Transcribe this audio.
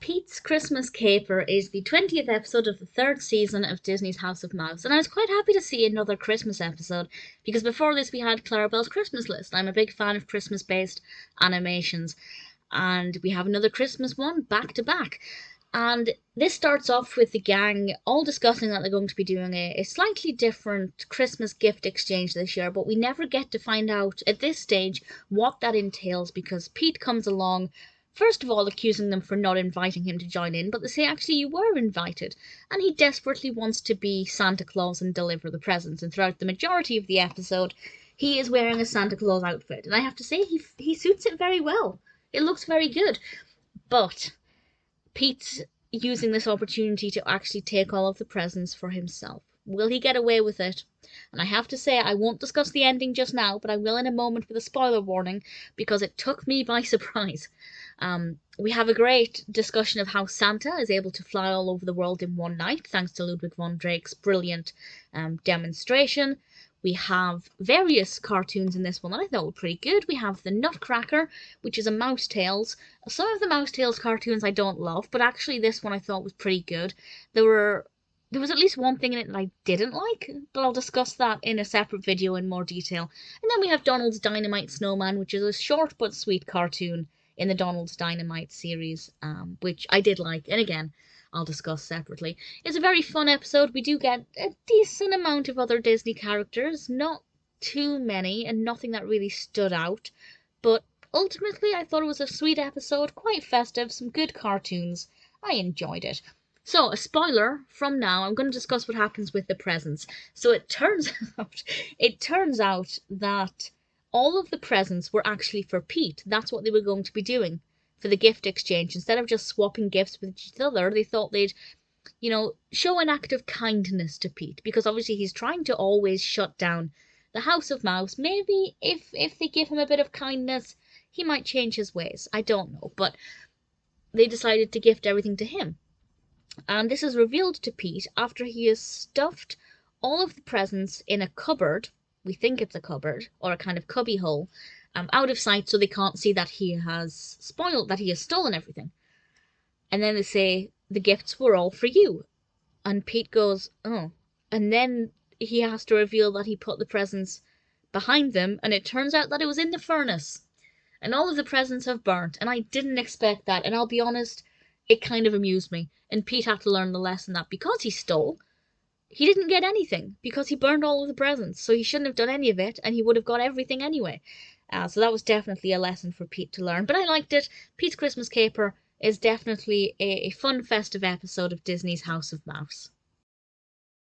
Pete's Christmas Caper is the 20th episode of the third season of Disney's House of Mouse, and I was quite happy to see another Christmas episode, because before this we had Clarabelle's Christmas list. I'm a big fan of Christmas-based animations, and we have another Christmas one back to back. And this starts off with the gang all discussing that they're going to be doing a slightly different Christmas gift exchange this year, but we never get to find out at this stage what that entails, because Pete comes along, first of all accusing them for not inviting him to join in, but they say actually you were invited, and he desperately wants to be Santa Claus and deliver the presents, and throughout the majority of the episode he is wearing a Santa Claus outfit, and I have to say he suits it very well. It looks very good, but Pete's using this opportunity to actually take all of the presents for himself. Will he get away with it? And I have to say, I won't discuss the ending just now, but I will in a moment with a spoiler warning, because it took me by surprise. We have a great discussion of how Santa is able to fly all over the world in one night, thanks to Ludwig von Drake's brilliant demonstration. We have various cartoons in this one that I thought were pretty good. We have the Nutcracker, which is a Mouse Tales. Some of the Mouse Tales cartoons I don't love, but actually this one I thought was pretty good. There was at least one thing in it that I didn't like, but I'll discuss that in a separate video in more detail. And then we have Donald's Dynamite Snowman, which is a short but sweet cartoon in the Donald's Dynamite series, which I did like, and again, I'll discuss separately. It's a very fun episode. We do get a decent amount of other Disney characters, not too many, and nothing that really stood out, but ultimately I thought it was a sweet episode, quite festive, some good cartoons. I enjoyed it. So, a spoiler from now, I'm going to discuss what happens with the presents. So it turns out that all of the presents were actually for Pete. That's what they were going to be doing for the gift exchange. Instead of just swapping gifts with each other, they thought they'd, show an act of kindness to Pete, because obviously he's trying to always shut down the House of Mouse. Maybe if they give him a bit of kindness, he might change his ways. I don't know, but they decided to gift everything to him. And this is revealed to Pete after he has stuffed all of the presents in a cupboard. We think it's a cupboard, or a kind of cubby hole, out of sight, so they can't see that he has stolen everything. And then they say, the gifts were all for you. And Pete goes, oh. And then he has to reveal that he put the presents behind them, and it turns out that it was in the furnace. And all of the presents have burnt, and I didn't expect that, and I'll be honest, it kind of amused me. And Pete had to learn the lesson that because he stole, he didn't get anything, because he burned all of the presents, so he shouldn't have done any of it, and he would have got everything anyway. So that was definitely a lesson for Pete to learn, but I liked it. Pete's Christmas Caper is definitely a fun, festive episode of Disney's House of Mouse.